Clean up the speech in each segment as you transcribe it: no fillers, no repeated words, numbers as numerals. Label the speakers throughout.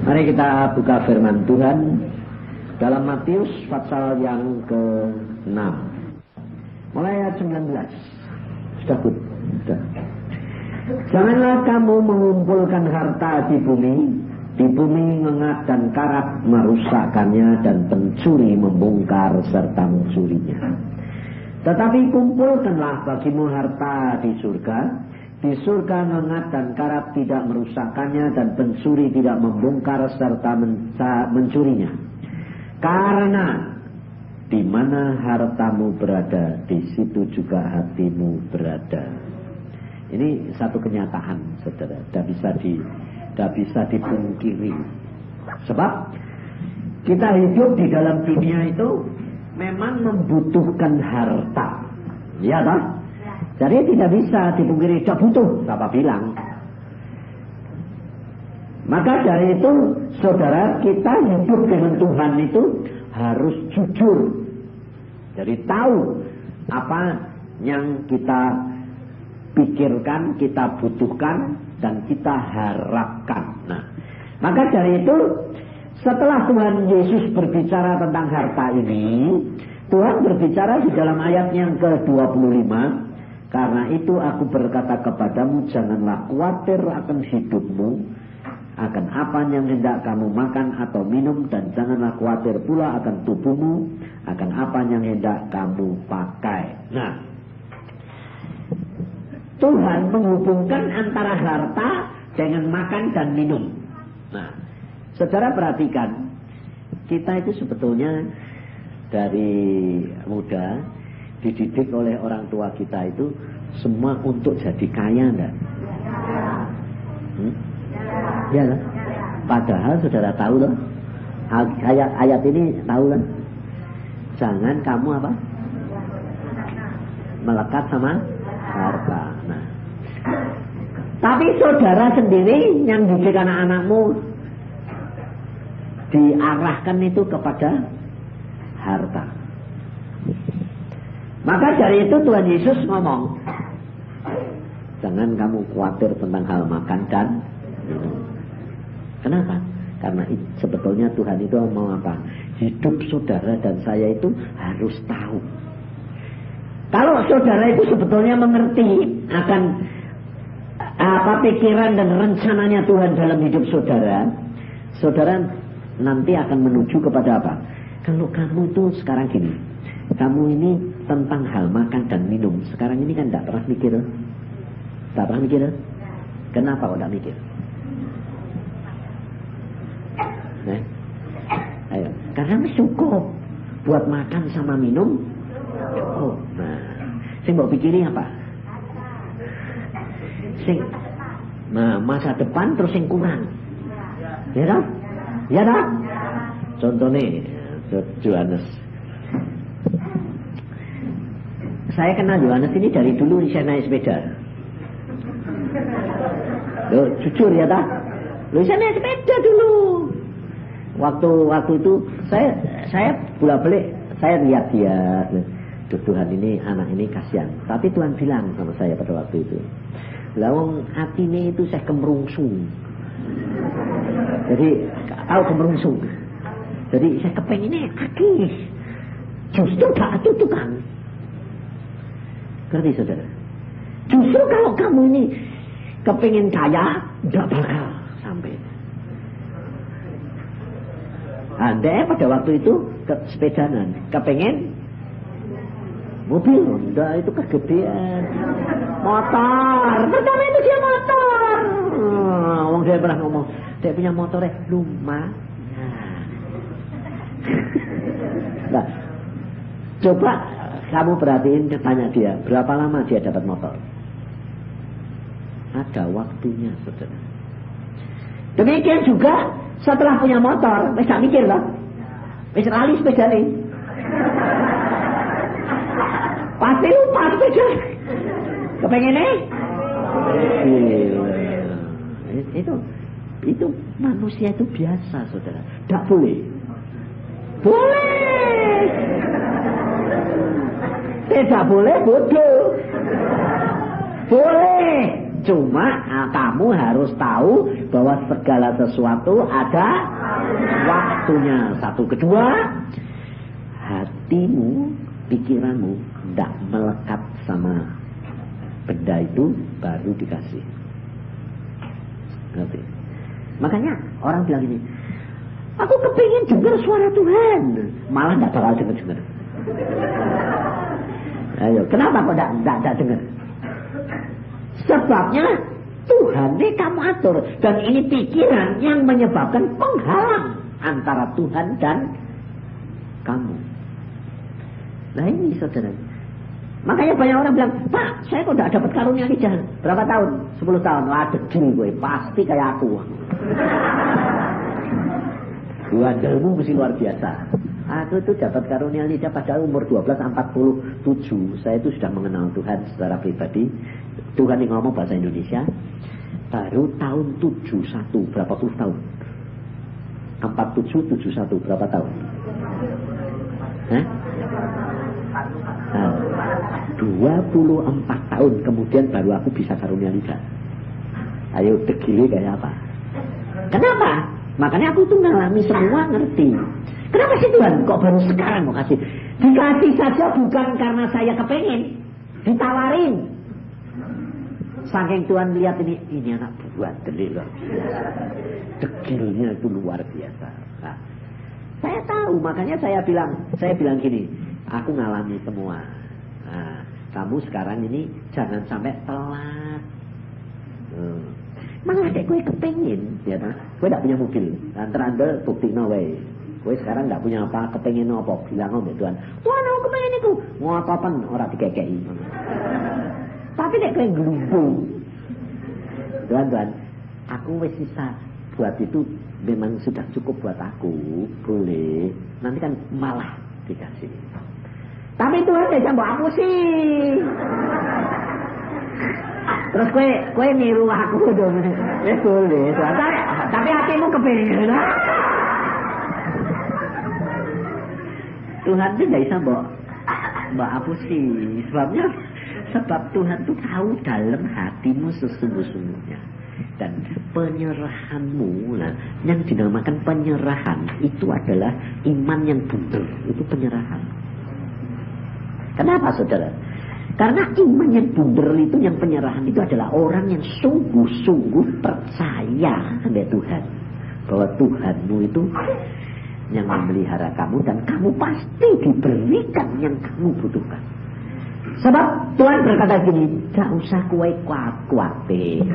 Speaker 1: Mari kita buka firman Tuhan dalam Matius pasal yang ke-6. Mulai ayat 19. Sudah, Bud? Sudah. Janganlah kamu mengumpulkan harta di bumi ngengat dan karat merusakkannya dan pencuri membongkar serta mencurinya. Tetapi kumpulkanlah bagimu harta di surga. Di surga ngengat dan karat tidak merusakkannya dan pencuri tidak membongkar serta mencurinya. Karena di mana hartamu berada, di situ juga hatimu berada. Ini satu kenyataan, saudara. Tidak bisa dipungkiri. Sebab kita hidup di dalam dunia itu memang membutuhkan harta. Ya tak? Jadi tidak bisa dipungkiri, tidak butuh, siapa bilang. Maka dari itu, saudara, kita hidup dengan Tuhan itu harus jujur. Jadi tahu apa yang kita pikirkan, kita butuhkan, dan kita harapkan. Nah, maka dari itu, setelah Tuhan Yesus berbicara tentang harta ini, Tuhan berbicara di dalam ayat yang ke-25, karena itu aku berkata kepadamu, janganlah khawatir akan hidupmu, akan apa yang hendak kamu makan atau minum, dan janganlah khawatir pula akan tubuhmu, akan apa yang hendak kamu pakai. Nah, Tuhan menghubungkan antara harta dengan makan dan minum. Nah, saudara perhatikan, kita itu sebetulnya dari muda dididik oleh orang tua kita itu semua untuk jadi kaya, enggak? Ya lah. Padahal saudara tahu loh, ayat ini tahu lah. Jangan kamu apa? Melekat sama harta. Nah, tapi saudara sendiri yang dididik anak-anakmu diarahkan itu kepada harta. Maka dari itu Tuhan Yesus ngomong, jangan kamu khawatir tentang hal makan dan minum. Kenapa? Karena sebetulnya Tuhan itu mau apa? Hidup saudara dan saya itu harus tahu. Kalau saudara itu sebetulnya mengerti akan apa pikiran dan rencananya Tuhan dalam hidup saudara, saudara nanti akan menuju kepada apa? Kalau kamu itu sekarang gini, kamu ini tentang hal makan dan minum, sekarang ini kan tidak pernah mikir. Tak pernah mikir? Kenapa kok tidak mikir? Ayo, karena cukup buat makan sama minum. Oh, nah, sing mbok pikiri apa? Nah, masa depan terus sing kurang. Ya tak? Ya tak? Contohnya Johannes. Saya kenal Yohanes ini dari dulu saya naik sepeda. Loh, jujur ya tak? Loh, saya naik sepeda dulu. Waktu itu saya bolak-balik, saya lihat dia. Tuhan ini, anak ini kasihan. Tapi Tuhan bilang sama saya pada waktu itu, lawang hati ini itu saya kemerungsung. Jadi tahu kemerungsung. Jadi saya kepengennya kaki. Justru gak itu kan. Ngerti saudara? Justru kalau kamu ini kepengen kaya, tidak bakal sampai. Anda pada waktu itu sepedanan, kepengen mobil, enggak, itu kegedean. Motor, pertama itu dia motor. Wong dia pernah ngomong, dia punya motornya lumayan. Nah, coba kamu perhatiin, tanya dia, berapa lama dia dapat motor? Ada waktunya, saudara. Demikian juga setelah punya motor, wis gak mikir loh. Wis lali sepeda nih. Pasti lupa sepeda. Kepengen itu manusia itu biasa, saudara. Tidak boleh. Boleh. Tidak boleh bodoh. Boleh. Cuma kamu harus tahu bahwa segala sesuatu ada waktunya. Satu, kedua, hatimu, pikiranmu tidak melekat sama benda itu baru dikasih. Ngerti? Makanya orang bilang gini, aku kepingin dengar suara Tuhan, malah tidak bakal dengar. Ayo, kenapa kok tidak dengar? Sebabnya Tuhan ini kamu atur, dan ini pikiran yang menyebabkan penghalang antara Tuhan dan kamu. Nah ini saudara. Makanya banyak orang bilang, Pak, saya kok tidak dapat karunia lidah. Berapa tahun? 10 tahun. Wah, degil gue, pasti kayak aku. Wandelmu mesti luar biasa. Aku itu dapat karunia lidah pada umur 12-47. Saya itu sudah mengenal Tuhan secara pribadi. Tuhan yang ngomong bahasa Indonesia. Baru tahun 71, berapa puluh tahun? 47, 71, berapa tahun? Hah? 24 tahun kemudian baru aku bisa karunia lidah. Ayo degilnya kayak apa? Kenapa? Makanya aku tuh ngalami semua, ngerti. Kenapa sih Tuhan kok baru sekarang mau kasih? Dikasih saja bukan karena saya kepengen, ditawarin. Saking Tuhan lihat ini anak buat delil loh. Degilnya itu luar biasa. Nah, saya tahu, makanya saya bilang gini, aku ngalami semua. Nah, kamu sekarang ini jangan sampai telat. Malah kayak gue kepengen, ya kan? Gue tidak punya mobil. Anda bukti no way. Gue sekarang tidak punya apa, kepengen apa? Bilang sama Tuhan, Tuhan aku kepengen itu. Ngototan orang dikekei. Tapi nek gue gelumbung. Tuhan, aku wis sisa buat itu memang sudah cukup buat aku. Boleh. Nanti kan malah dikasih. Tapi Tuhan tidak mau aku sih. Terus kue niru aku dong. Boleh. Tapi hatimu kepengen. Tuhan itu tidak bisa mbak aku sih. Sebab Tuhan itu tahu dalam hatimu sesungguh-sungguhnya. Dan penyerahanmu, nah, yang dinamakan penyerahan itu adalah iman yang benar. Itu penyerahan. Kenapa saudara? Karena iman yang bundar itu, yang penyerahan itu adalah orang yang sungguh-sungguh percaya kepada Tuhan. Bahwa Tuhanmu itu yang memelihara kamu dan kamu pasti diberikan yang kamu butuhkan. Sebab Tuhan berkata gini, gak usah kue kuat-kuatin.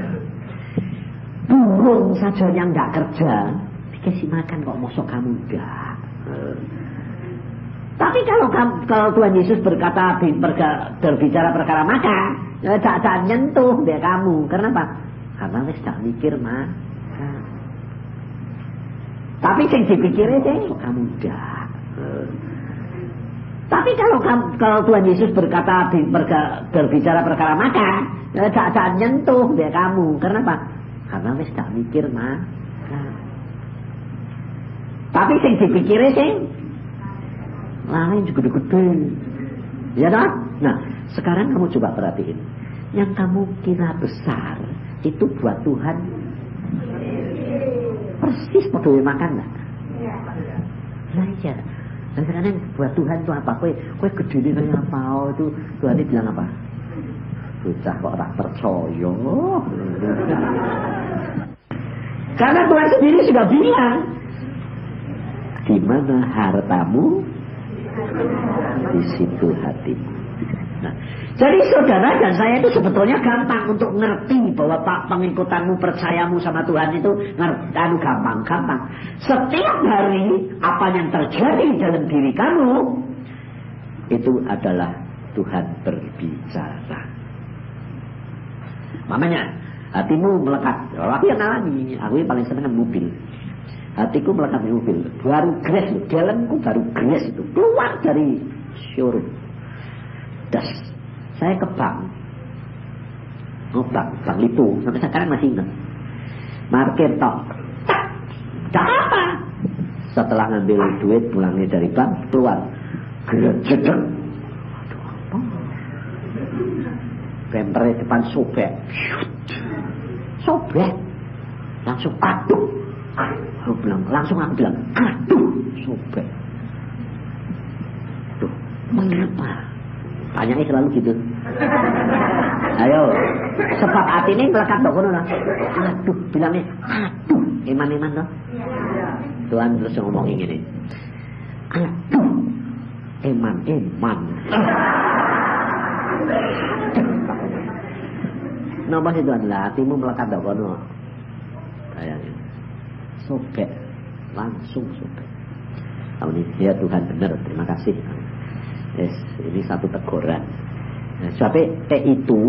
Speaker 1: Burung saja yang gak kerja, dikasih makan kok mosok kamu enggak. Tapi kalau Tuhan Yesus berkata berbicara perkara makan, jangan nyentuh dia kamu. Kenapa? Karena wis tak mikir makan. Tapi yang dipikirnya kamu enggak. Tapi kalau Tuhan Yesus berkata berbicara perkara makan, jangan nyentuh dia kamu. Kenapa? Karena wis tak mikir makan. Tapi yang dipikirnya lain juga gede. Ya kan? Nah, sekarang kamu coba perhatiin. Yang kamu kira besar itu buat Tuhan persis peduli makan enggak? Nah, iya. Dan sekarang buat Tuhan itu apa? Kue gede ini kayak apa? Itu Tuhan ini bilang apa? Bocah kok tak percaya. Karena Tuhan sendiri sudah bilang, di mana hartamu, di situ hatimu. Nah, jadi saudara dan saya itu sebetulnya gampang untuk ngerti bahwa pengikutanmu, percayamu sama Tuhan itu gampang. Setiap hari apa yang terjadi dalam diri kamu itu adalah Tuhan berbicara. Mamanya hatimu melekat. Aku yang alami, aku yang paling senang mobil. Hatiku melekat di mobil. Baru gres, dalamku baru gres itu keluar dari showroom. Das, saya ke bank. Bank itu sampai sekarang masih ingat. Market tok. Tak apa. Setelah ngambil duit pulangnya dari bank, keluar. Jedek. Aduh apa? Bempernya depan sobek. sobek. Langsung aduh. Langsung aku bilang, aduh, sobek. Tuh, mengapa? Tanyanya selalu gitu. Ayo, sebab hati ini melekat kok kono lah. Aduh, bilangnya, aduh, iman-iman toh. Tuhan terus ngomong gini. Aduh, iman. Napa sih Tuhan lah, hatimu melekat kok kono. Kayaknya. Sobek, langsung sobek. Amin. Ya Tuhan benar, terima kasih. Yes, ini satu teguran. Nah, sebab itu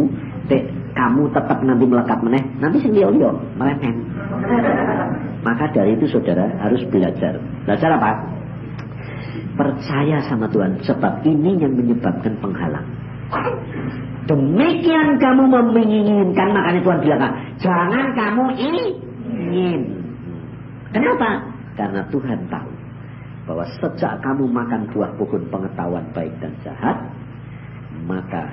Speaker 1: kamu tetap nanti melekat meneh, nanti sing liya-liya melemen. Maka dari itu saudara harus belajar. Belajar apa? Percaya sama Tuhan, sebab ini yang menyebabkan penghalang. Demikian kamu menginginkan, makanya Tuhan bilang, jangan kamu ingin. Kenapa? Karena Tuhan tahu bahwa sejak kamu makan buah pohon pengetahuan baik dan jahat, maka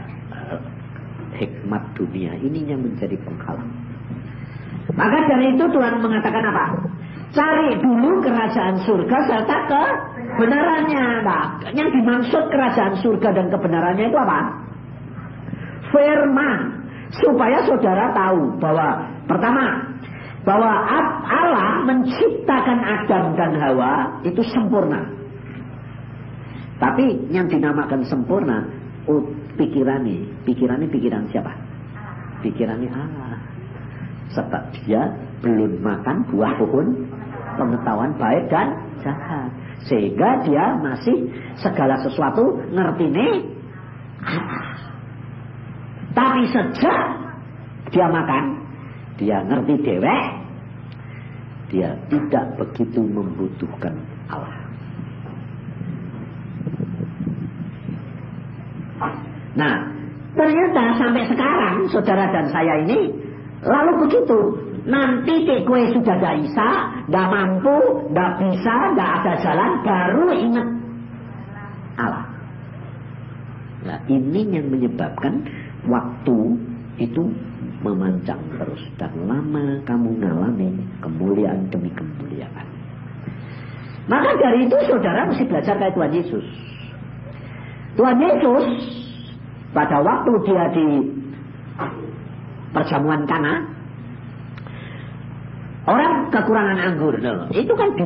Speaker 1: hikmat dunia ini yang menjadi penghalang. Maka dari itu Tuhan mengatakan apa? Cari dulu kerajaan surga serta kebenarannya. Nah, yang dimaksud kerajaan surga dan kebenarannya itu apa? Firman. Supaya saudara tahu bahwa pertama, bahwa Allah menciptakan Adam dan Hawa itu sempurna. Tapi yang dinamakan sempurna, pikiran siapa? Pikirannya Allah. Sebab dia belum makan buah pohon pengetahuan baik dan jahat, sehingga dia masih segala sesuatu ngerti nih Allah. Tapi sejak dia makan, dia ngerti dewek, dia tidak begitu membutuhkan Allah. Nah, ternyata sampai sekarang saudara dan saya ini lalu begitu. Nanti kue sudah gak bisa, gak mampu, gak bisa, gak ada jalan, baru ingat Allah. Nah, ini yang menyebabkan waktu itu memanjang terus, dan lama kamu ngalami kemuliaan demi kemuliaan. Maka dari itu saudara mesti belajar kayak Tuhan Yesus. Tuhan Yesus pada waktu dia di perjamuan Kana, orang kekurangan anggur. Itu kan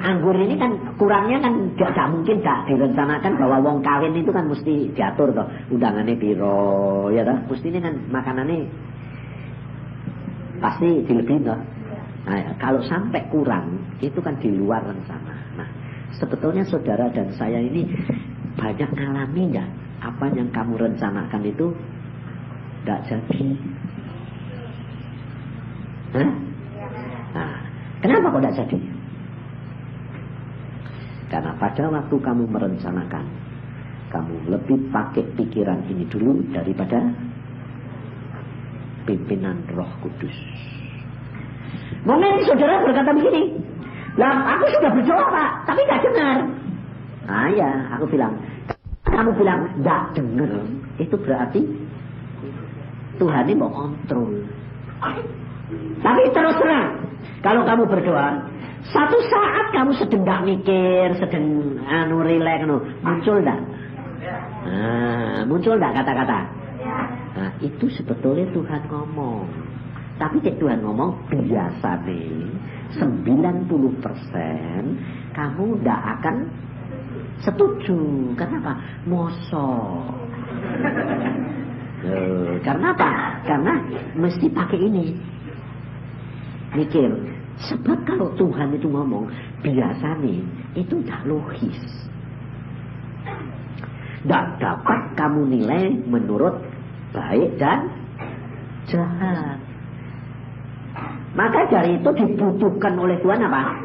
Speaker 1: anggur ini kan kurangnya kan gak mungkin gak direncanakan bahwa wong kawin itu kan mesti diatur toh, undangannya piro ya toh, mesti ini kan makanannya pasti dilebihin toh. Nah, kalau sampai kurang itu kan di luar rencana. Nah, sebetulnya saudara dan saya ini banyak ngalami nggak apa yang kamu rencanakan itu nggak jadi. Hah? Nah, kenapa kok tidak jadi? Karena pada waktu kamu merencanakan, kamu lebih pakai pikiran ini dulu daripada pimpinan Roh Kudus. Mungkin saudara berkata begini, lah aku sudah berdoa Pak, tapi tidak dengar. Ah ya, aku bilang, kamu bilang tidak dengar, itu berarti Tuhan ini mau kontrol. Tapi terus terang, kalau kamu berdoa, satu saat kamu sedang gak mikir, sedang relax, muncul enggak? Nah, muncul enggak kata-kata? Nah, itu sebetulnya Tuhan ngomong. Tapi Tuhan ngomong biasa nih 90% kamu enggak akan setuju. Kenapa? Mosok. Karena apa? Karena mesti pakai ini. Mikir. Sebab kalau Tuhan itu ngomong biasa nih, itu tidak logis. Tidak dapat kamu nilai menurut baik dan jahat. Maka dari itu dibutuhkan oleh Tuhan apa?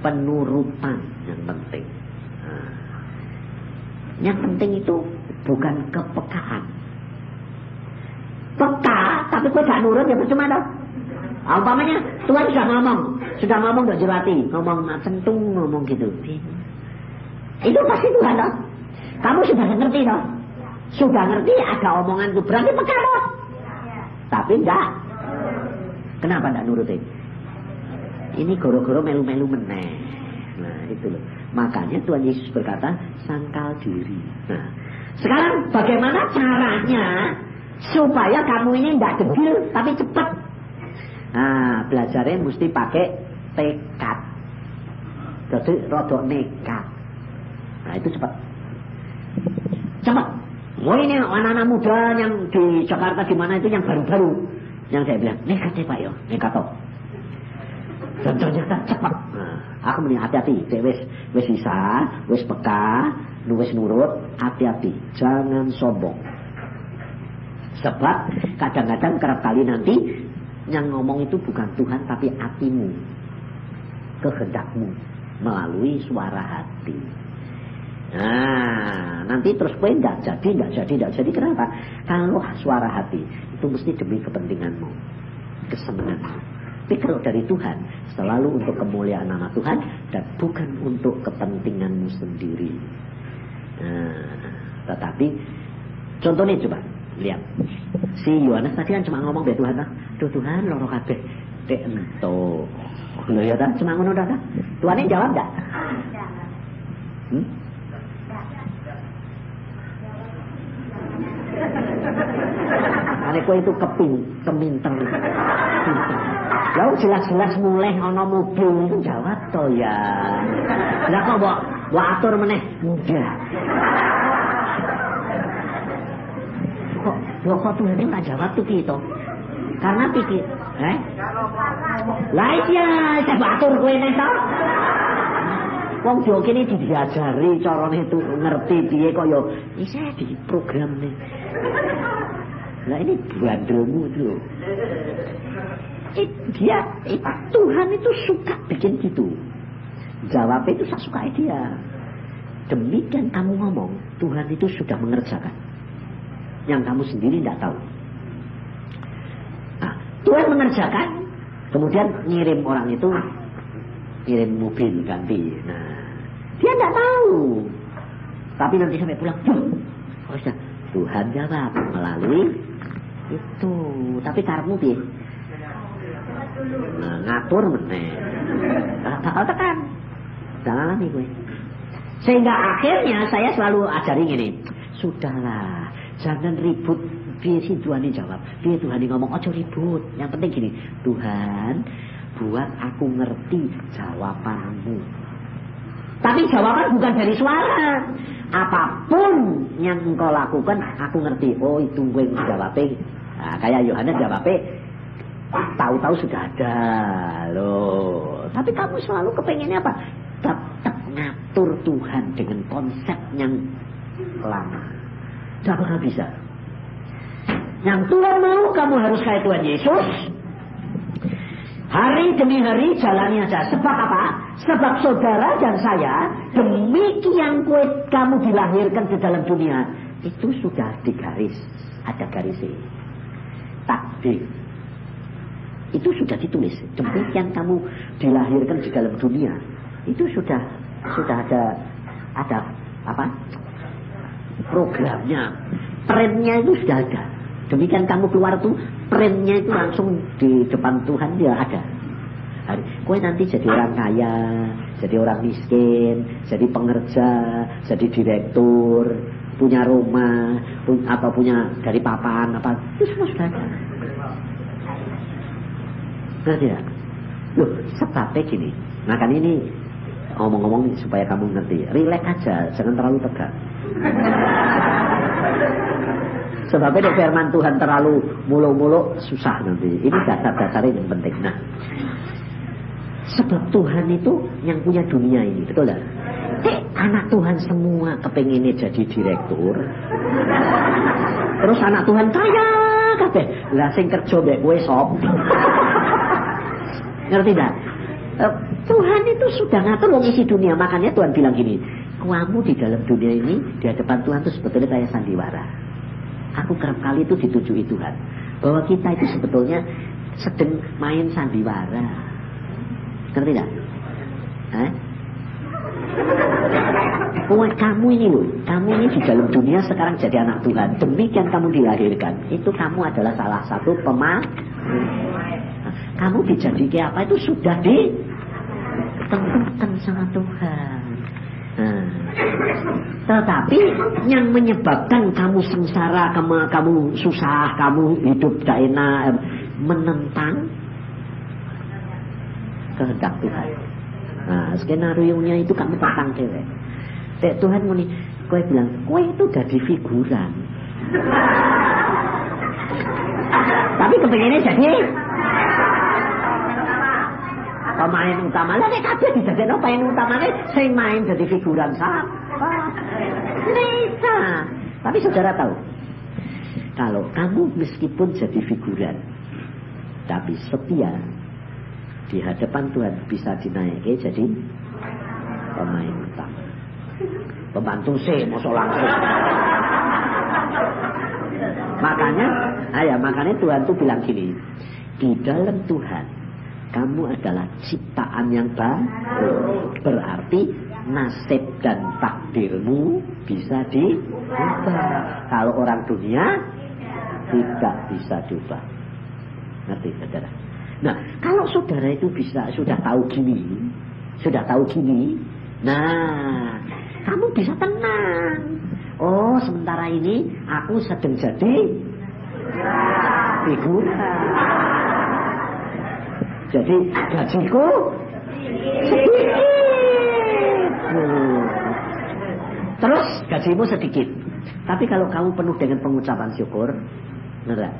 Speaker 1: Penurutan yang penting. Nah, yang penting itu bukan kepekaan. Peka, tapi kok tidak nurut ya percuma dong. Umpamanya Tuhan sudah ngomong gak jelati, ngomong centung, ngomong gitu. Itu pasti Tuhan dong. Kamu sudah ngerti dong. Sudah ngerti ada omongan itu berarti peka dong. Tapi enggak Kenapa tidak nurutin? Ini goro-goro melu-melu meneh. Nah itu loh. Makanya Tuhan Yesus berkata sangkal diri. Nah sekarang bagaimana caranya supaya kamu ini tidak degil tapi cepat? Nah belajarnya mesti pakai tekad. Jadi rodok nekat. Nah itu cepat. Cepat. Oh ini anak-anak muda yang di Jakarta di mana itu yang baru-baru. Yang saya bilang nekat ya Pak yo, nekat toh. Dan ternyata cepat. Nah, aku mending hati-hati. Wis bisa, wis peka, wis nurut, hati-hati. Jangan sombong. Sebab kadang-kadang kerap kali nanti yang ngomong itu bukan Tuhan tapi hatimu, kehendakmu melalui suara hati. Nah, nanti terus kowe enggak jadi. Kenapa? Kalau suara hati itu mesti demi kepentinganmu, kesenanganmu. Tapi kalau dari Tuhan, selalu untuk kemuliaan nama Tuhan dan bukan untuk kepentinganmu sendiri. Nah, tetapi contohnya coba lihat. Si Yohanes tadi kan cuma ngomong dari Tuhan, "Duh Tuhan, loro kabeh." Dek ento. Lho ya ta, cuma ngono ta? Tuhannya jawab enggak? Ane kowe itu keminter. Lalu jelas-jelas mulai ana mobil itu jawab to ya. Lah kok mbok atur meneh mudah. Kok Tuhan itu tak jawab tuh gitu. Karena pikir, lah iya, saya atur kowe nek to. Wong Jawa kene diajari carane itu ngerti piye kok ya isa di program nih. Lah ini bandelmu itu. Tuhan itu suka bikin gitu. Jawabnya itu suka dia. Demikian kamu ngomong, Tuhan itu sudah mengerjakan yang kamu sendiri tidak tahu. Nah, Tuhan mengerjakan, kemudian ngirim orang itu, ngirim mobil ganti. Nah, dia tidak tahu. Tapi nanti sampai pulang, Tuhan jawab melalui itu. Tapi karmu piye? Nah, ngatur meneh. Bakal tekan. Jangan nih gue. Sehingga akhirnya saya selalu ajari gini. Sudahlah, jangan ribut. Biar si Tuhan ini jawab. Biar Tuhan ini ngomong, ojo ribut. Yang penting gini, Tuhan buat aku ngerti jawabanmu. Tapi jawaban bukan dari suara. Apapun yang engkau lakukan, aku ngerti. Oh itu gue jawabnya. Nah, kayak Yohanes jawabnya. Tahu-tahu sudah ada loh. Tapi kamu selalu kepengennya apa? Tetap ngatur Tuhan dengan konsep yang lama. Tidak bakal bisa. Yang Tuhan mau kamu harus kayak Tuhan Yesus. Hari demi hari jalani aja. Sebab apa? Sebab saudara dan saya demikian kamu dilahirkan di dalam dunia itu sudah digaris. Ada garisnya. Takdir. Itu sudah ditulis. Demikian kamu dilahirkan di dalam dunia. Itu sudah ada apa? Programnya. Printnya itu sudah ada. Demikian kamu keluar tuh printnya itu langsung di depan Tuhan dia ada. Kowe nanti jadi orang kaya, jadi orang miskin, jadi pengerja, jadi direktur, punya rumah, atau punya dari papan apa, itu semua sudah ada. Ngerti ya? Loh, sebabnya gini. Nah kan ini ngomong-ngomong supaya kamu ngerti. Relax aja, jangan terlalu tegang. Sebabnya firman Tuhan terlalu muluk-muluk susah nanti. Ini dasar-dasarnya yang penting. Nah, sebab Tuhan itu yang punya dunia ini, betul tak? Anak Tuhan semua kepengennya jadi direktur. Terus anak Tuhan kaya kabeh. Lah sing kerja mbek kowe sop. Ngerti tak? Tuhan itu sudah ngatur wong isi dunia. Makanya Tuhan bilang gini, kamu di dalam dunia ini di hadapan Tuhan itu sebetulnya kayak sandiwara. Aku kerap kali itu ditujui Tuhan bahwa kita itu sebetulnya sedang main sandiwara. Ngerti tak? Kamu ini loh, kamu ini di dalam dunia sekarang jadi anak Tuhan. Demikian kamu dilahirkan. Itu kamu adalah salah satu pemain. Kamu dijadikan apa itu sudah ditentukan sama Tuhan. Tetapi yang menyebabkan kamu sengsara, kamu susah, kamu hidup tidak enak, menentang kehendak Tuhan. Nah, skenario-nya itu kamu tentang cewek. Tuhan muni, kowe bilang, kowe itu jadi figuran. Tapi kepengennya jadi pemain utama. Lah nek kabeh didadekno pemain utamane sing main jadi figuran siapa? Bisa. Tapi saudara tahu, kalau kamu meskipun jadi figuran tapi setia di hadapan Tuhan bisa dinaiki jadi pemain utama. Pembantu sih mosok langsung. Makanya Tuhan tuh bilang gini, di dalam Tuhan kamu adalah ciptaan yang baru. Berarti nasib dan takdirmu bisa diubah. Kalau orang dunia tidak bisa diubah. Ngerti saudara? Nah, kalau saudara itu sudah tahu gini, nah, kamu bisa tenang. Oh, sementara ini aku sedang jadi figuran. Jadi gajiku sedikit. Terus gajimu sedikit. Tapi kalau kamu penuh dengan pengucapan syukur, benar?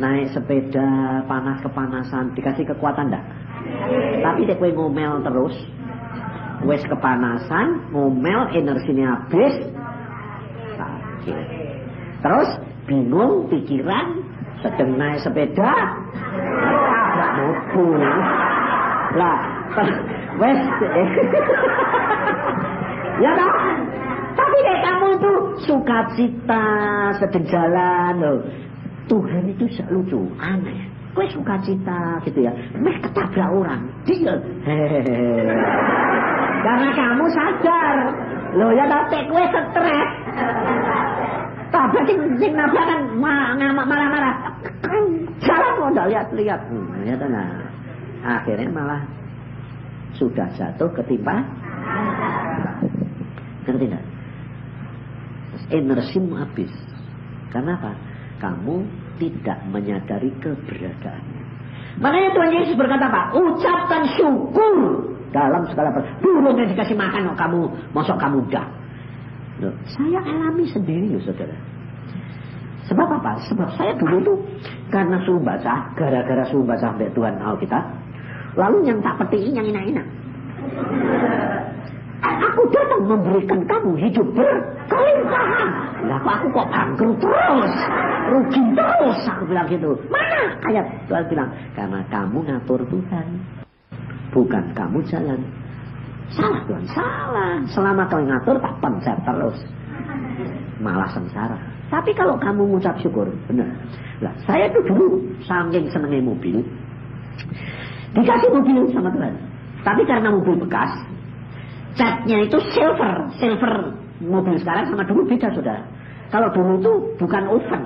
Speaker 1: Naik sepeda kepanasan dikasih kekuatan enggak? Tapi dek kowe ngomel terus, wes kepanasan, ngomel energinya habis, sakit. Terus bingung pikiran, sedang naik sepeda, tabrak mobil. Lah, wes ya toh? Tapi dek kamu tuh sukacita sedang jalan loh. Tuhan itu lucu, aneh. Kowe sukacita gitu ya, meh ketabrak orang, dia. Karena kamu sadar, loh ya tapi kowe stres. Tabrak sing nabrak kan marah-marah. Jalan kok ndak lihat-lihat. Ya tenang. Akhirnya malah sudah jatuh ketimpa. Ngerti enggak? Energimu habis. Karena apa? Kamu tidak menyadari keberadaannya. Makanya Tuhan Yesus berkata apa? Ucapkan syukur dalam segala perkara. Burung yang dikasih makan kok kamu, mosok kamu dah. Loh, saya alami sendiri loh saudara. Sebab apa? Sebab saya dulu tuh karena suruh baca, gara-gara suruh baca sampai Tuhan Alkitab, lalu yang tak petiin yang enak-enak. Aku datang memberikan kamu hidup berkelimpahan. Lah aku kok bangkrut terus, rugi terus, aku bilang gitu. Mana ayat Tuhan bilang? Karena kamu ngatur Tuhan, bukan kamu jalan. Salah Tuhan, salah. Selama kau ngatur tak pencet terus, malah sengsara. Tapi kalau kamu mengucap syukur, benar. Lah saya tuh dulu saking senengnya mobil, dikasih mobil sama Tuhan. Tapi karena mobil bekas, catnya itu silver mobil sekarang sama dulu beda saudara. Kalau dulu itu bukan oven,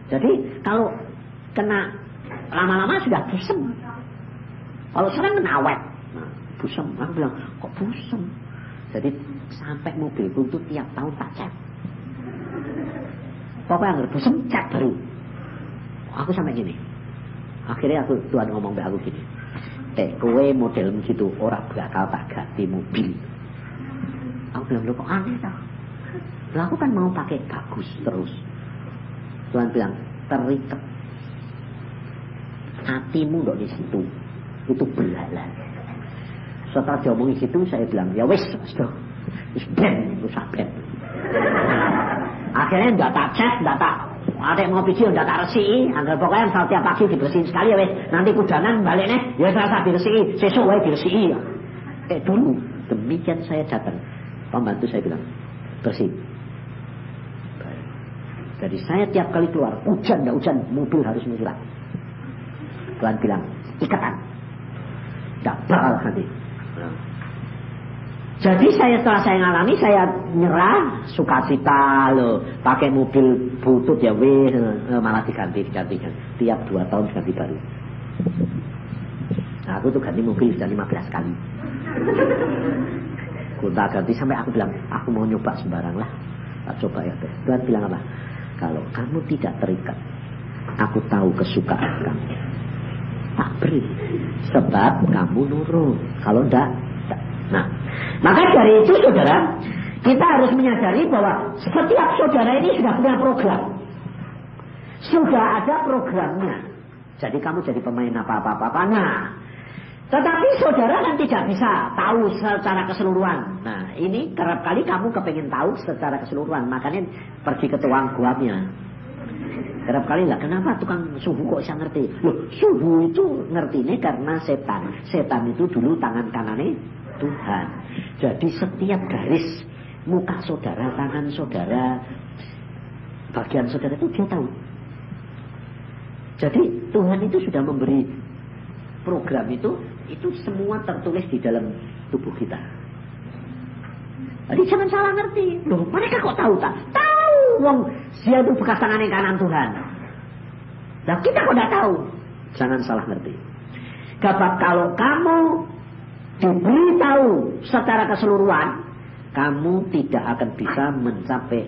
Speaker 1: jadi kalau kena lama-lama sudah busem. Kalau sekarang kena awet, nah, busem. Aku bilang kok busem. Jadi sampai mobilku itu tiap tahun tak cat. Pokoknya nggak busem cat baru. Aku sampai gini. Akhirnya Tuhan ngomong ke aku gini. Kowe model gitu orang bakal tak ganti mobil. Aku bilang kok aneh tau. Lah aku kan mau pakai bagus terus. Tuhan bilang terikat hatimu dok di situ itu belalang. Setelah diomongin situ saya bilang ya wes sudah ben itu saben. Akhirnya nggak tak cat, nggak tak ada mau video nggak tak resiki. Angger pokoknya setiap pagi dibersihin sekali ya wes. Nanti kudangan balik nih ya terasa diresiki. Sesuk wae diresiki ya. Dulu demikian saya datang. Pembantu saya bilang bersih. Jadi saya tiap kali keluar hujan nggak hujan mobil harus mencurat. Tuhan bilang ikatan. Nggak bakal nanti. Jadi setelah saya ngalami saya nyerah sukacita loh pakai mobil butut ya malah diganti tiap 2 tahun ganti baru. Nah, aku tuh ganti mobil sudah 15 kali. Gonta ganti sampai aku bilang, aku mau nyoba sembarang lah. Tak coba ya. Tuhan bilang apa? Kalau kamu tidak terikat, aku tahu kesukaan kamu. Tak beri. Sebab kamu nurut. Kalau enggak. Nah, maka dari itu saudara, kita harus menyadari bahwa setiap saudara ini sudah punya program. Sudah ada programnya. Jadi kamu jadi pemain apa-apa. Nah, tetapi saudara kan tidak bisa tahu secara keseluruhan. Nah, ini kerap kali kamu kepengen tahu secara keseluruhan. Makanya pergi ke tukang guamnya. Kerap kali lah, kenapa tukang suhu kok bisa ngerti? Loh, suhu itu ngerti ini karena setan. Setan itu dulu tangan kanannya Tuhan. Jadi setiap garis muka saudara, tangan saudara, bagian saudara itu dia tahu. Jadi Tuhan itu sudah memberi program itu semua tertulis di dalam tubuh kita. Jadi jangan salah ngerti. Loh, mereka kok tahu tak? Tahu, wong dia itu bekas tangan kanan Tuhan. Nah, kita kok tidak tahu. Jangan salah ngerti. Kalau kamu diberitahu secara keseluruhan, kamu tidak akan bisa mencapai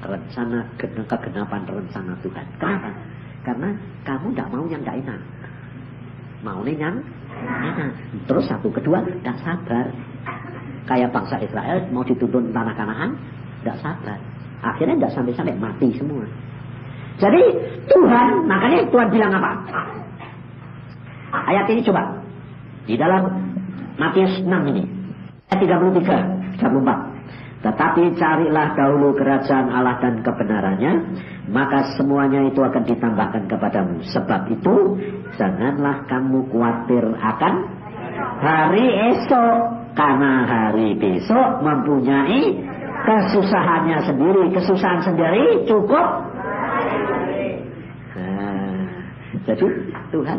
Speaker 1: rencana kegenapan rencana Tuhan. Kenapa? Karena kamu tidak mau yang tidak enak. Mau yang enak. Terus satu kedua tidak sabar. Kayak bangsa Israel mau dituntun tanah Kanaan, tidak sabar. Akhirnya tidak sampai-sampai mati semua. Jadi Tuhan, makanya Tuhan bilang apa? Ayat ini coba di dalam Matius 6 ini, ayat 33, 34. Tetapi carilah dahulu kerajaan Allah dan kebenarannya, maka semuanya itu akan ditambahkan kepadamu. Sebab itu janganlah kamu khawatir akan hari esok, karena hari besok mempunyai kesusahannya sendiri. Kesusahan sendiri cukup. Jadi Tuhan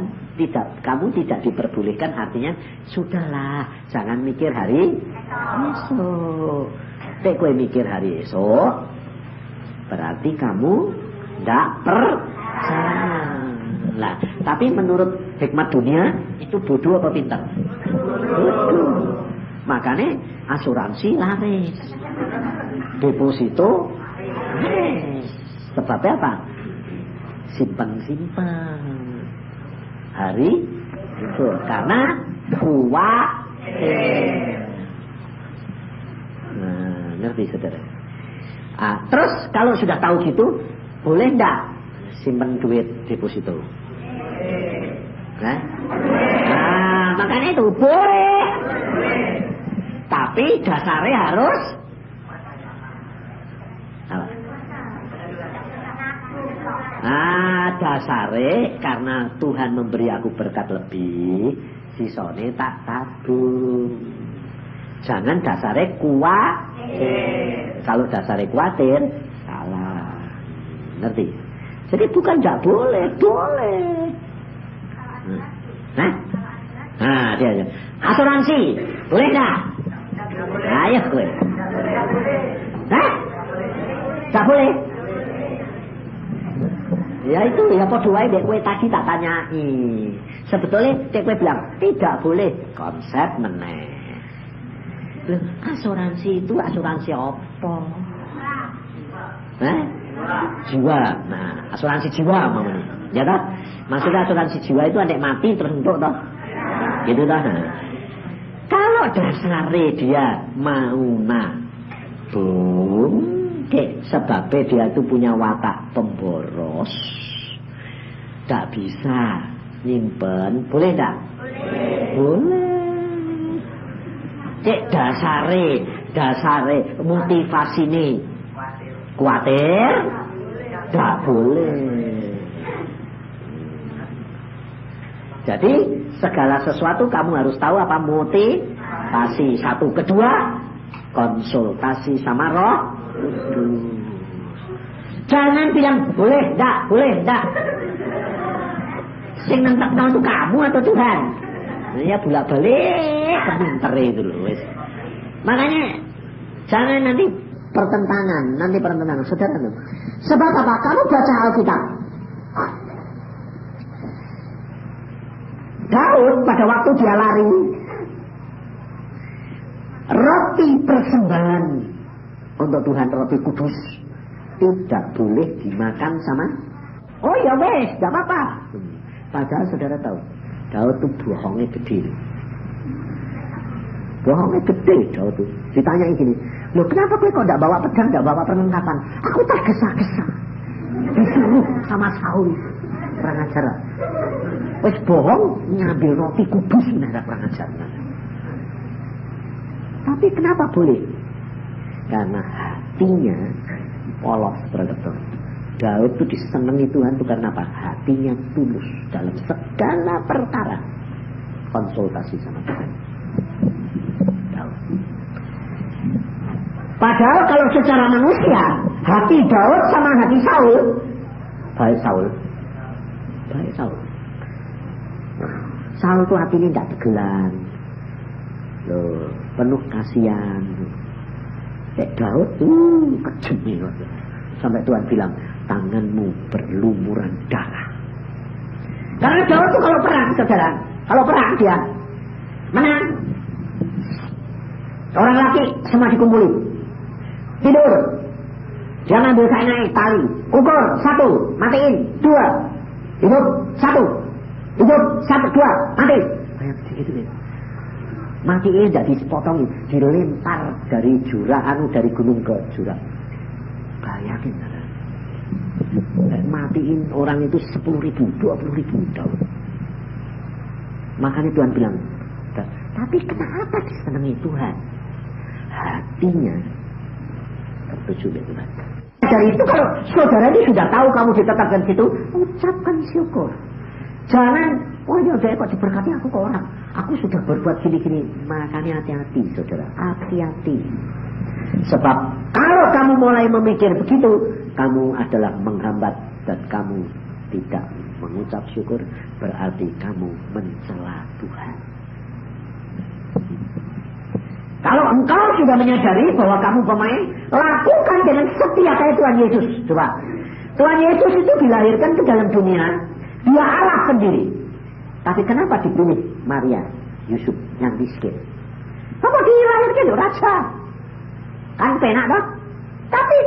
Speaker 1: kamu tidak diperbolehkan, artinya sudahlah, jangan mikir hari esok. Tek kowe mikir hari esok, berarti kamu tidak percaya. Nah, tapi menurut hikmat dunia itu bodoh apa pintar? Bodoh. Makanya asuransi laris, deposito laris. Sebabnya apa? Simpan hari itu karena khawatir. Nah, ngerti saudara? Terus kalau sudah tahu gitu, boleh enggak simpan duit deposito? Nah, makanya itu boleh. Tapi dasarnya harus apa? Dasare karena Tuhan memberi aku berkat lebih, sisone tak tabung. Jangan dasare kuatir. Kalau dasare kuatir, salah. Ngerti? Jadi bukan tidak boleh, boleh. Nah, dia. Asuransi, boleh enggak? Ayo gue. Enggak boleh. Ya itu ya podo wae nek kowe tadi tak tanyai. Sebetulnya kowe bilang tidak boleh, konsep meneh. Asuransi itu asuransi apa? Jiwa. Nah, asuransi jiwa mamanya. Ya toh? Maksudnya asuransi jiwa itu anek mati terus untuk toh. Gitu toh. Nah. Kalau dasare dia mau nabung, sebabnya dia itu punya watak pemboros, tak bisa nyimpen, boleh tak? Boleh. Dasare motivasi ini kuatir, tak boleh. Jadi segala sesuatu kamu harus tahu apa motivasi. Satu, kedua konsultasi sama Roh Kudus. Jangan bilang boleh enggak. Sing nentekno itu kamu atau Tuhan? Ya bolak-balik kepinter itu loh. Makanya jangan nanti pertentangan, saudara. Sebab apa? Kamu baca Alkitab. Daud pada waktu dia lari, roti persembahan untuk Tuhan, roti kudus, tidak boleh dimakan sama. Oh ya wes, gak apa-apa. Padahal saudara tahu, Daud itu bohongnya gede. Bohongnya gede Daud itu. Ditanya gini, loh kenapa kok gak bawa pedang, gak bawa perlengkapan? Aku tergesa-gesa. Disuruh sama Saul. Kurang ajar. Wes bohong, ngambil roti kudus, menara kurang ajar. Tapi kenapa boleh? Karena hatinya polos, bergetar. Daud itu disenangi Tuhan itu karena apa? Hatinya tulus dalam segala perkara. Konsultasi sama Tuhan. Daud. Padahal kalau secara manusia, hati Daud sama hati Saul, baik Saul. Saul itu hatinya tidak tegelan, loh, penuh kasihan. Daud kejam nih, sampai Tuhan bilang tanganmu berlumuran darah. Karena Daud itu kalau perang, saudara, kalau perang dia menang, orang laki semua dikumpulin, tidur, dia ngambil kainnya tali, ukur 1, matiin 2, hidup 1, hidup 1, 2, mati. Kayak begitu nih. Matinya tidak dipotong, dilempar dari jurang, dari gunung ke jurang. Bayangin, matiin orang itu 10.000, 20.000 Daud. Makanya Tuhan bilang, tapi kenapa disenangi Tuhan? Hatinya tertuju dengan Tuhan. Dari itu kalau saudara ini sudah tahu kamu ditetapkan situ, ucapkan syukur. Jangan, oh ya udah kok diberkati aku ke orang. Aku sudah berbuat gini-gini. Makanya hati-hati saudara, hati-hati. Sebab kalau kamu mulai memikir begitu, kamu adalah menghambat dan kamu tidak mengucap syukur, berarti kamu mencela Tuhan. Kalau engkau sudah menyadari bahwa kamu pemain, lakukan dengan setia kayak Tuhan Yesus. Coba, Tuhan Yesus itu dilahirkan ke dalam dunia, dia Allah sendiri. Tapi kenapa dipilih Maria, Yusuf yang miskin? Apa dilahirkan di raja? Kan penak dong. Tapi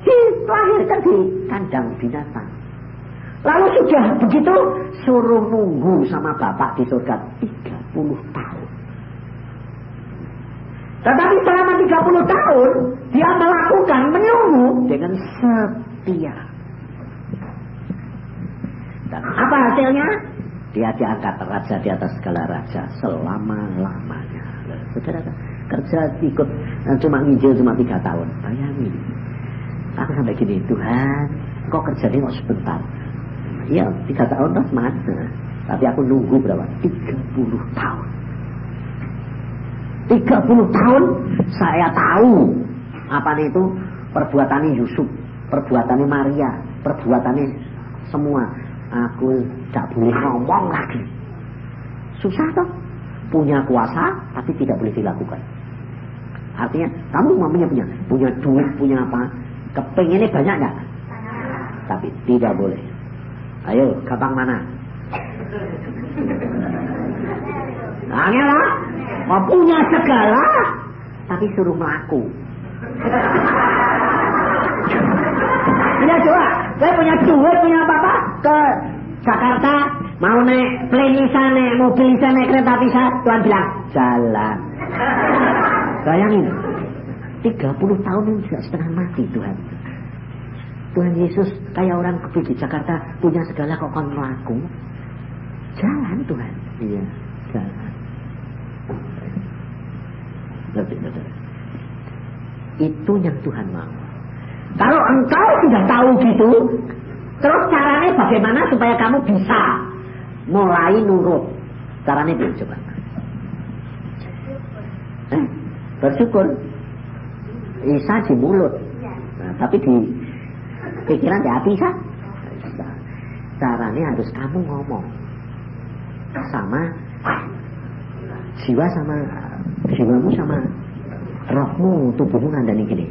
Speaker 1: dilahirkan di kandang binatang. Lalu sudah begitu suruh nunggu sama bapak di surga 30 tahun. Tetapi selama 30 tahun dia melakukan menunggu dengan setia. Dan apa hasilnya? Dia diangkat raja di atas segala raja selama-lamanya. Saudara, kerja ikut cuma nginjil cuma 3 tahun. Bayangin. Aku sampai gini, Tuhan, kok kerjanya kok sebentar? Iya, 3 tahun terus mana? Tapi aku nunggu berapa? 30 tahun. 30 tahun saya tahu apa itu perbuatannya Yusuf, perbuatannya Maria, perbuatannya semua. Aku tak boleh ngomong lagi. Susah toh? Punya kuasa tapi tidak boleh dilakukan. Artinya kamu mamanya punya duit, punya apa? Kepengennya banyak enggak? Tapi tidak boleh. Ayo, gampang mana? Angel lah. Mau punya segala tapi suruh melaku. Iya coba, saya punya duit, punya apa-apa ke Jakarta, mau naik plane bisa, naik mobil bisa, naik kereta bisa, Tuhan bilang jalan. Bayangin, 30 tahun ini sudah setengah mati Tuhan. Tuhan Yesus kayak orang di Jakarta punya segala kok kon melaku. Jalan Tuhan. Iya, jalan. Itu yang Tuhan mau. Kalau engkau sudah tahu gitu, terus caranya bagaimana supaya kamu bisa mulai nurut? Caranya itu coba. Bersyukur. Isa di mulut, nah, tapi di pikiran di hati sah. Caranya harus kamu ngomong sama jiwa, sama jiwamu, sama rohmu, tubuhmu ngandani gini.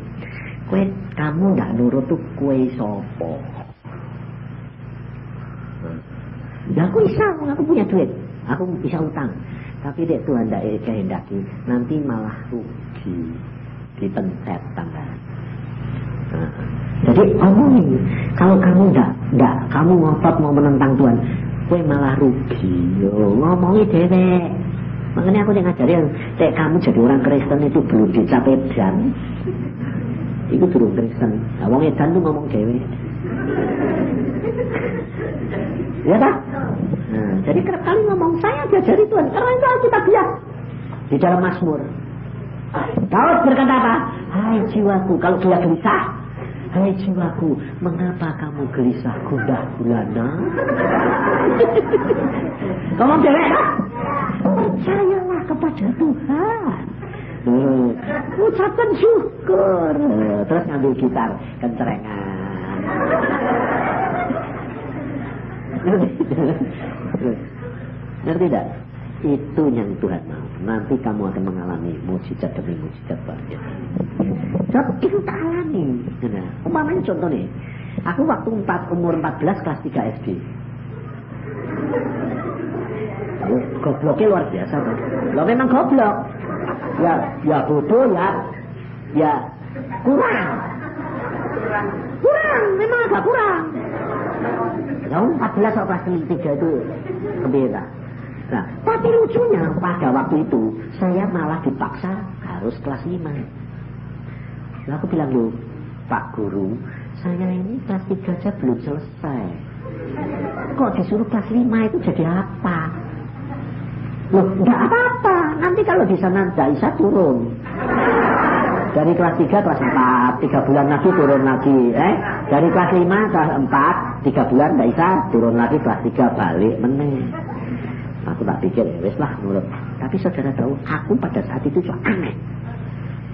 Speaker 1: Kue kamu nggak nurut tuh kue sopo. Ya aku bisa, aku punya duit. Aku bisa utang. Tapi dek Tuhan tidak kehendaki, nanti malah rugi, dipencet tanggal. Nah, jadi omongin, kalau kamu tidak, kamu ngotot mau menentang Tuhan, kowe malah rugi. Ngomongi dewek. Makanya aku ngajarin, kamu jadi orang Kristen itu belum dicapai dan itu belum Kristen. Nah, wong edan tuh ngomong dewek. Ya tak? Nah, jadi kerap kali ngomong saya diajari Tuhan karena itu Alkitabiah di dalam Mazmur. Daud berkata apa? Hai jiwaku, kalau dia gelisah, hai jiwaku, mengapa kamu gelisah gundah gulana? Ngomong dewek kan? Percayalah kepada Tuhan. Ucapkan syukur. Terus ngambil gitar kencerengan. Ngerti tidak? Itu yang Tuhan mau. Nanti kamu akan mengalami mujizat demi mujizat banyak. Itu tak alami. Umpamanya contoh nih, aku waktu umur 14 kelas 3 SD. Gobloknya luar biasa kan? Lo memang goblok. Ya bodoh ya kurang, memang agak kurang. Lalu 14 kelas 3 itu kebeda. Nah, tapi lucunya pada waktu itu saya malah dipaksa harus kelas 5. Lalu aku bilang, loh Pak Guru, saya ini kelas 3 aja belum selesai. Kok disuruh kelas 5 itu jadi apa? Loh, enggak apa-apa. Nanti kalau di sana tidak bisa turun. Dari kelas 3 kelas 4, 3 bulan lagi turun lagi. Dari kelas 5 kelas 4, 3 bulan tidak bisa turun lagi, kelas 3 balik meneh. Aku tak pikir, wes lah menurut. Tapi saudara tahu, aku pada saat itu so aneh.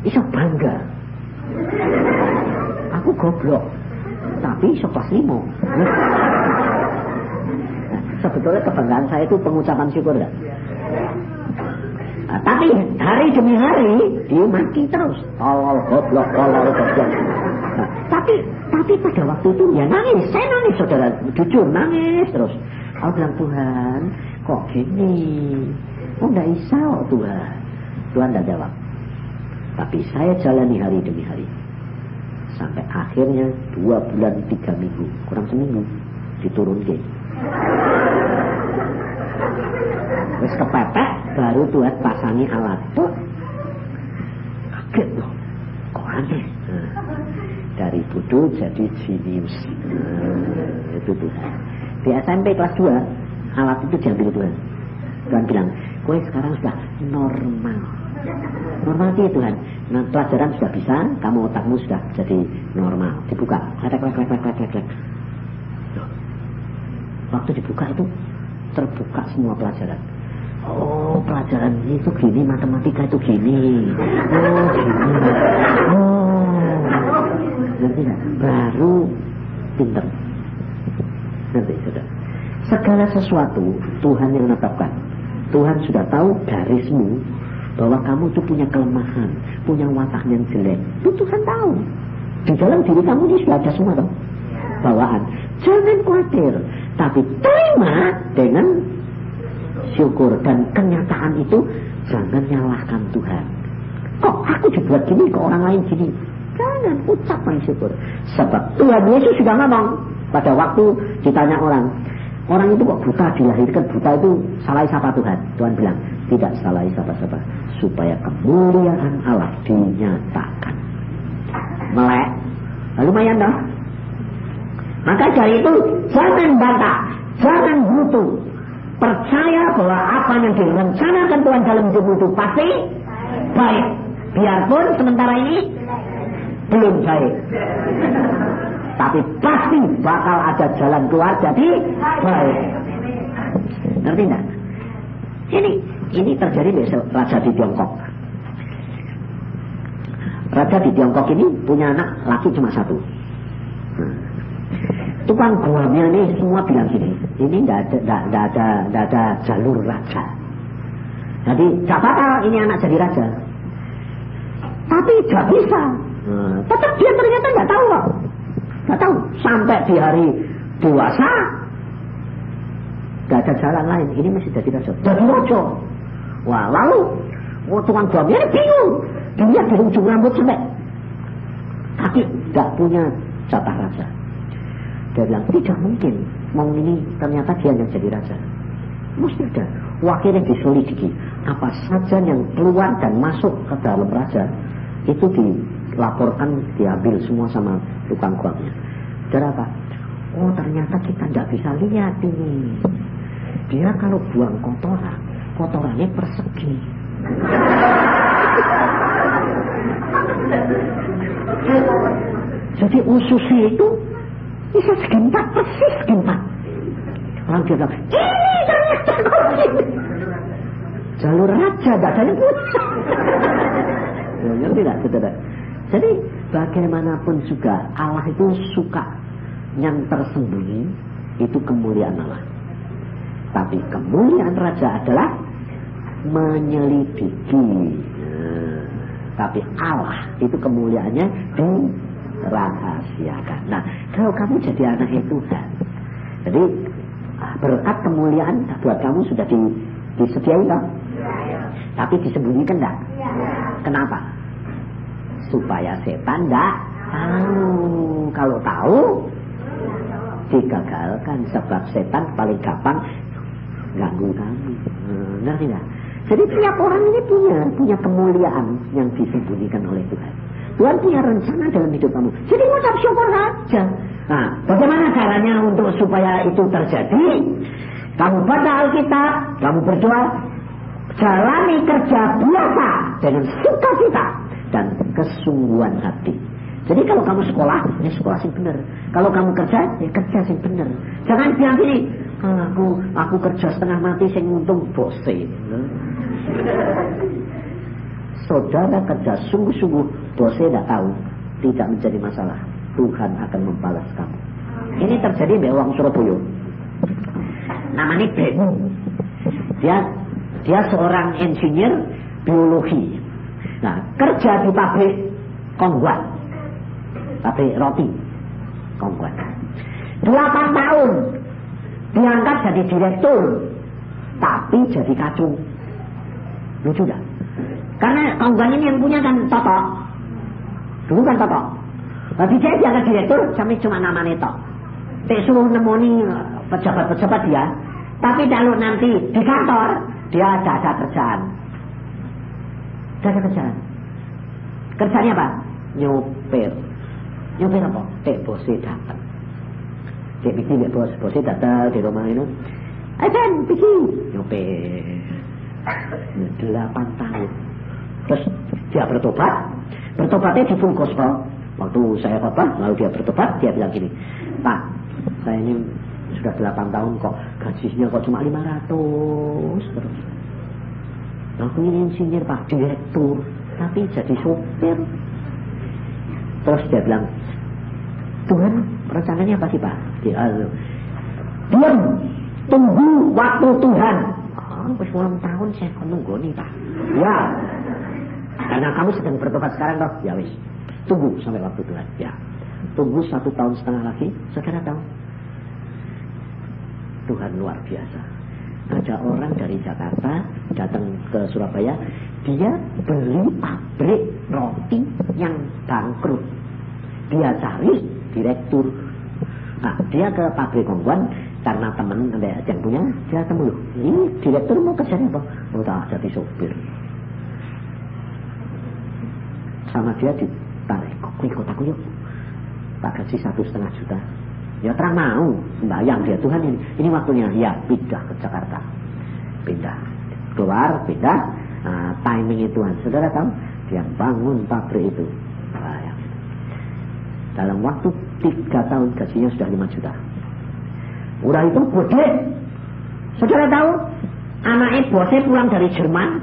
Speaker 1: Iso bangga. Aku goblok. Tapi iso kelas 5. Sebetulnya kebanggaan saya itu pengucapan syukur kan? Nah, tapi hari demi hari dimaki terus. Tolol goblok. Nah, tapi pada waktu itu ya nangis. Saya nangis saudara, jujur nangis terus. Aku bilang, Tuhan kok gini? Kok gak bisa kok Tuhan? Tuhan tidak jawab. Tapi saya jalani hari demi hari. Sampai akhirnya 2 bulan 3 minggu, kurang seminggu diturunkan. Terus kepepet, baru Tuhan pasangi alat. Tuh, kaget loh, kok aneh. Dari bodoh jadi jenius. Itu Tuhan. Di SMP kelas 2, alat itu diambil Tuhan. Tuhan bilang, kowe sekarang sudah normal. Normal sih Tuhan. Nah, pelajaran sudah bisa, kamu otakmu sudah jadi normal. Dibuka, klek. Waktu dibuka itu terbuka semua pelajaran. Oh, pelajaran itu gini, matematika itu gini. Oh, gini. Oh, ngerti nggak? Baru pinter. Ngerti sudah. Segala sesuatu Tuhan yang menetapkan. Tuhan sudah tahu garismu bahwa kamu itu punya kelemahan, punya watak yang jelek. Itu Tuhan tahu. Di dalam diri kamu ini sudah ada semua toh bawaan. Jangan khawatir, tapi terima dengan syukur, dan kenyataan itu jangan nyalahkan Tuhan. Kok aku dibuat gini, kok orang lain gini? Jangan, ucapkan syukur. Sebab Tuhan Yesus sudah ngomong pada waktu ditanya orang itu kok buta, dilahirkan buta, itu salah siapa Tuhan? Tuhan bilang, tidak salah siapa-siapa, supaya kemuliaan Allah dinyatakan. Melek, lumayan dah. Maka dari itu jangan bantah, jangan buntu. Percaya bahwa apa yang direncanakan Tuhan dalam hidupmu itu pasti baik. Biarpun sementara ini belum baik, tapi pasti bakal ada jalan keluar jadi baik. Ngerti enggak? Ini terjadi besok raja di Tiongkok. Raja di Tiongkok ini punya anak laki cuma 1. Tukang guamnya ini semua bilang gini, ini tidak ada jalur raja. Jadi gak apa-apa ini anak jadi raja, tapi gak bisa. Tetap dia ternyata gak tahu kok. Gak tahu sampai di hari dewasa Gak ada jalan lain. Ini mesti jadi raja. Jadi raja. Wah, lalu tukang buahnya ini bingung. Dia di ujung rambut sampai kaki gak punya jatah raja. Dia bilang tidak mungkin. Mau ini ternyata dia yang jadi raja. Mesti ada. Wakilnya diselidiki. Apa saja yang keluar dan masuk ke dalam raja itu dilaporkan, diambil semua sama tukang buahnya. Jadi apa? Oh ternyata kita tidak bisa lihat ini. Dia kalau buang kotoran, kotorannya persegi. Jadi ususnya itu bisa segempat, persis segempat. Orang dia bilang, ini ternyata jalur raja, gak ada yang punya. Ngerti gak, saudara? Jadi bagaimanapun juga Allah itu suka yang tersembunyi, itu kemuliaan Allah. Tapi kemuliaan raja adalah menyelidiki. Tapi Allah itu kemuliaannya dirahasiakan. Nah, kalau kamu jadi anak Tuhan, jadi berkat kemuliaan buat kamu sudah disediain kan? Tapi disembunyikan enggak? Kenapa? Supaya setan enggak tahu. Kalau tahu digagalkan, sebab setan paling gampang ganggu kamu. Ngerti enggak? Jadi tiap orang ini punya kemuliaan yang disembunyikan oleh Tuhan. Tuhan punya rencana dalam hidup kamu. Jadi ucap syukur saja. Nah, bagaimana caranya untuk supaya itu terjadi? Kamu baca Alkitab, kamu berdoa, jalani kerja biasa dengan sukacita dan kesungguhan hati. Jadi kalau kamu sekolah, ya sekolah sing bener. Kalau kamu kerja, ya kerja sing bener. Jangan bilang gini, aku kerja setengah mati sing untung bose. Saudara kerja sungguh-sungguh, bosnya tidak tahu, tidak menjadi masalah. Tuhan akan membalas kamu. Ini terjadi di orang Surabaya. Namanya Benu. Dia seorang insinyur biologi. Nah, kerja di pabrik Kongguan, pabrik roti Kongguan. 8 tahun diangkat jadi direktur, tapi jadi kacung. Lucu gak? Karena Kongguan ini yang punya kan Toto. Dulu kan Toto. Tapi dia diangkat direktur, sampai cuma namanya Toto. Dia suruh nemoni pejabat-pejabat dia. Tapi kalau nanti di kantor, dia ada kerjaan. Ada kerjaan. Kerjanya apa? Nyopir. Nyopir apa? Bosnya datang. Dia bikin bosnya datang di rumah ini. Ayo bikin. Nyopir. 8 tahun. Terus dia bertobat. Bertobatnya di Full Gospel. Waktu saya khotbah, lalu dia bertobat, dia bilang gini, Pak, saya ini sudah 8 tahun kok, gajinya kok cuma 500 terus. Aku ini insinyur Pak, direktur, tapi jadi sopir. Terus dia bilang, Tuhan rencananya apa sih Pak? Diam, tunggu waktu Tuhan. Wis 8 tahun saya nunggu nih Pak. Ya, karena kamu sedang bertobat sekarang toh, ya wis. Tunggu sampai waktu Tuhan. Ya, tunggu 1,5 tahun lagi, saudara tahu. Tuhan luar biasa. Ada orang dari Jakarta datang ke Surabaya, dia beli pabrik roti yang bangkrut. Dia cari direktur. Nah, dia ke pabrik Kongguan karena teman ada yang punya, dia temu loh. Ini direktur mau kerjanya apa? Oh, tak jadi sopir. Sama dia ditarik, kok ikut aku yuk. Tak gaji 1,5 juta. Ya terang mau, sembahyang dia, Tuhan ini waktunya, ya pindah ke Jakarta. Pindah, keluar, pindah, timing Tuhan. Saudara tahu, dia bangun pabrik itu. Dalam waktu 3 tahun gajinya sudah 5 juta. Udah itu gede. Saudara tahu, anaknya bosnya pulang dari Jerman,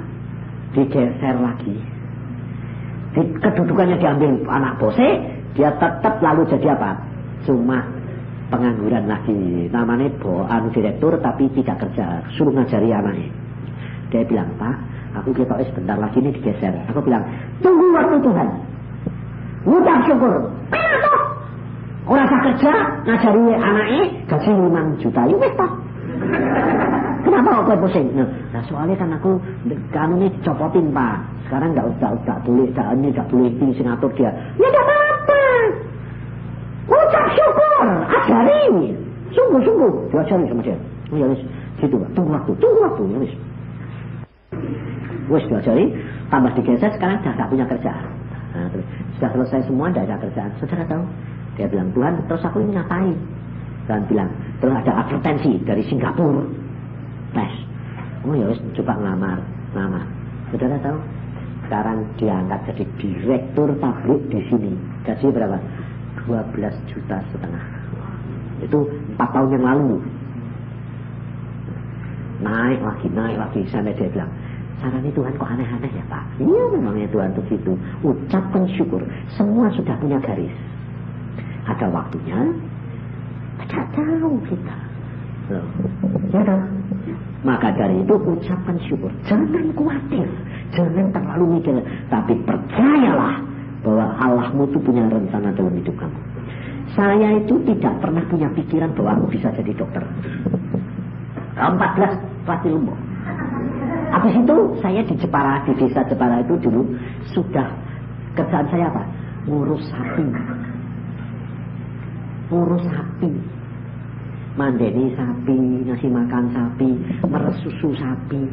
Speaker 1: digeser lagi. Kedudukannya diambil anak bosnya, dia tetap lalu jadi apa? Cuma pengangguran lagi. Namanya direktur tapi tidak kerja, suruh ngajari anaknya. Dia bilang, Pak, aku ketoknya sebentar lagi ini digeser. Aku bilang, tunggu waktu Tuhan. Udah syukur. Orang tak kerja, ngajari anaknya gaji 5 juta. Ini toh. Kenapa kok pusing? Nah, soalnya kan aku kanunnya dicopotin Pak. Sekarang nggak boleh, nggak boleh ini sing ngatur dia. Ya nggak apa-apa. Ucap syukur, ajari. Sungguh, diajari sama dia. Oh ya wis, situ Pak. Tunggu waktu, ya wis. Wis diajari, tambah digeser sekarang sudah nggak punya kerjaan. Nah, terus sudah selesai semua, tidak ada kerjaan. Saudara tahu? Dia bilang, Tuhan, terus aku ini ngapain? Tuhan bilang, terus ada advertensi dari Singapura. Tes. Oh ya wis, coba ngelamar. Saudara tahu? Sekarang diangkat jadi direktur pabrik di sini. Gaji berapa? 12,5 juta. Itu 4 tahun yang lalu. Naik lagi. Sampai dia bilang, caranya Tuhan kok aneh-aneh ya Pak? Iya memangnya Tuhan begitu. Ucapkan syukur. Semua sudah punya garis. Ada waktunya. Tidak tahu kita. Ya tahu. Maka dari itu ucapkan syukur. Jangan khawatir. Jangan terlalu mikir. Tapi percayalah bahwa Allahmu itu punya rencana dalam hidup kamu. Saya itu tidak pernah punya pikiran bahwa aku bisa jadi dokter. 14 pasti lumpuh. Habis itu saya di Jepara, di desa Jepara itu dulu sudah kerjaan saya apa? Ngurus sapi. Mandeni sapi, ngasih makan sapi, meres susu sapi.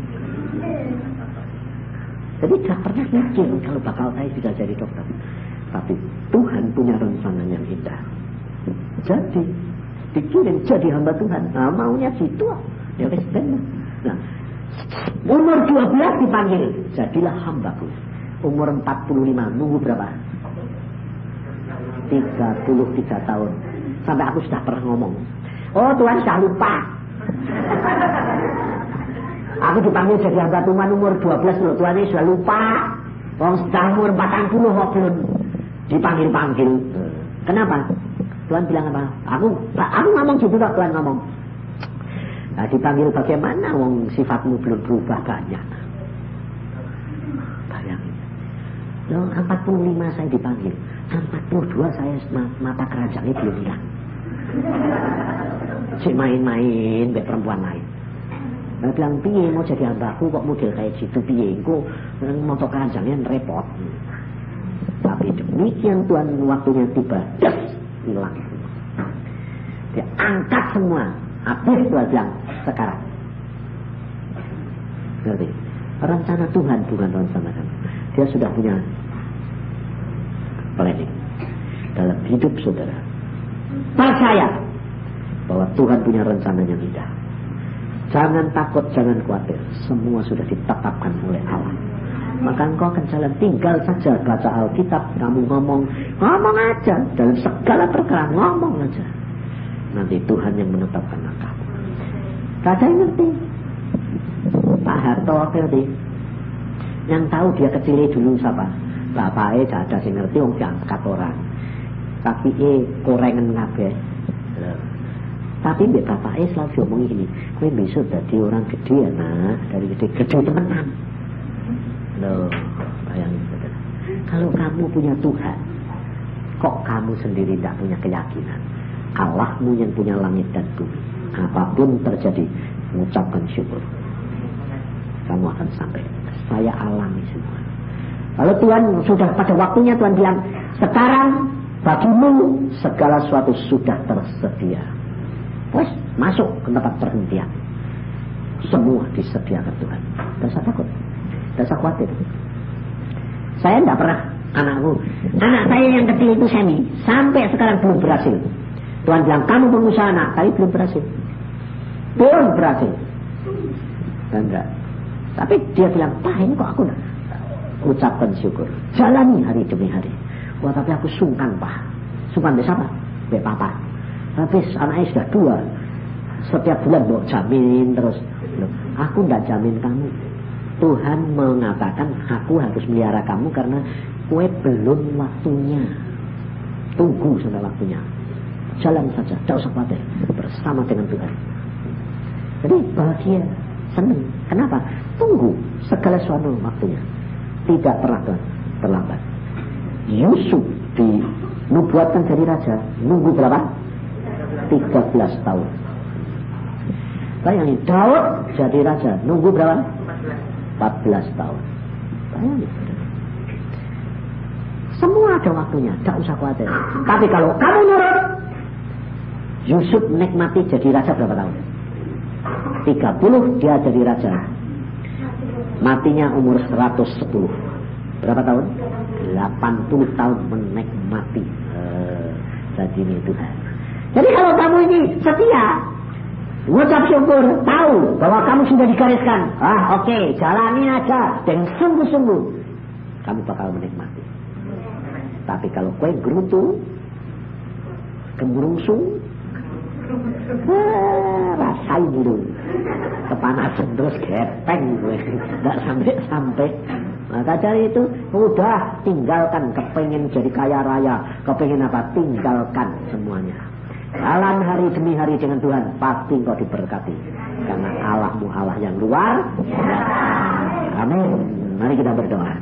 Speaker 1: Jadi tidak pernah mikir kalau bakal saya bisa jadi dokter. Tapi Tuhan punya rencana yang indah. Jadi dikirim jadi hamba Tuhan. Nah, maunya situ. Ya wis benar. Nah, umur 12 dipanggil, jadilah hambaku. Umur 45, nunggu berapa? 33 tahun. Sampai aku sudah pernah ngomong, oh Tuhan sudah lupa. Aku dipanggil jadi hamba Tuhan umur 12 loh, Tuhan ini sudah lupa. Sudah umur 40 kok belum dipanggil-panggil. Kenapa? Tuhan bilang apa? Aku ngomong gitu kok, Tuhan ngomong. Nah, dipanggil bagaimana? Wong sifatmu belum berubah banyak. Bayangin. Loh, 45 saya dipanggil. 42 saya mata keranjangnya belum hilang. Cik main-main be perempuan lain. Nah, bilang piye mau jadi hambaku kok model kayak gitu piye? Engko motor keranjangnya repot. Tapi demikian Tuhan waktunya tiba, hilang. Dia angkat semua. Habis Tuhan bilang sekarang. Jadi rencana Tuhan bukan rencana kamu. Dia sudah punya planning dalam hidup saudara. Percaya bahwa Tuhan punya rencana yang indah. Jangan takut, jangan khawatir. Semua sudah ditetapkan oleh Allah. Maka engkau akan jalan, tinggal saja baca Alkitab. Kamu ngomong aja. Dalam segala perkara ngomong aja. Nanti Tuhan yang menetapkan langkahmu. Ada yang ngerti? Pak Harto ngerti? Yang tahu dia kecilnya dulu siapa? Bapaknya gak ada yang ngerti, orang diangkat orang. Kakiknya korengan kabeh. Tapi mbak bapaknya selalu diomongin gini, kowe besok jadi orang gede ya nak, dari gede temenan. Loh, bayangin saudara. Kalau kamu punya Tuhan, kok kamu sendiri tidak punya keyakinan? Allahmu yang punya langit dan bumi. Apapun terjadi, mengucapkan syukur. Kamu akan sampai. Saya alami semua. Kalau Tuhan sudah pada waktunya Tuhan bilang, sekarang bagimu segala sesuatu sudah tersedia. Wes masuk ke tempat perhentian. Semua disediakan Tuhan. Tidak usah takut, tidak usah khawatir. Saya tidak pernah anak saya yang kecil itu Semi, sampai sekarang belum berhasil. Tuhan bilang kamu pengusaha anak, tapi belum berhasil. Enggak. Tapi dia bilang, Pak ini kok aku enggak. Ucapkan syukur, jalani hari demi hari. Wah tapi aku sungkan Pak. Sungkan desa apa? Be papa. Habis anaknya sudah 2. Setiap bulan mau jamin terus. Loh, aku enggak jamin kamu. Tuhan mengatakan aku harus melihara kamu karena kue belum waktunya. Tunggu sampai waktunya. Jalan saja, tidak usah khawatir. Bersama dengan Tuhan. Jadi bahagia, senang. Kenapa? Tunggu segala sesuatu waktunya. Tidak pernah terlambat. Yusuf dinubuatkan jadi raja. Nunggu berapa? 13 tahun. Bayangin, Daud jadi raja. Nunggu berapa? 14 tahun. Bayangin. Semua ada waktunya, tak usah khawatir. Tapi kalau kamu nurut, Yusuf nikmati jadi raja berapa tahun? 30 dia jadi raja. Matinya umur 110. Berapa tahun? 80 tahun menikmati jadi ini Tuhan. Jadi kalau kamu ini setia, mengucap syukur, tahu bahwa kamu sudah digariskan. Oke, jalani aja dengan sungguh-sungguh, kamu bakal menikmati. Tapi kalau kue gerutu, kemerungsung, rasain dulu. Kepanasan terus gepeng gue. Gak sampai-sampai. Maka dari itu udah tinggalkan. Kepengen jadi kaya raya, kepengen apa, tinggalkan semuanya. Jalan hari demi hari dengan Tuhan, pasti kau diberkati. Karena Allahmu Allah yang luar biasa. Amin. Mari kita berdoa.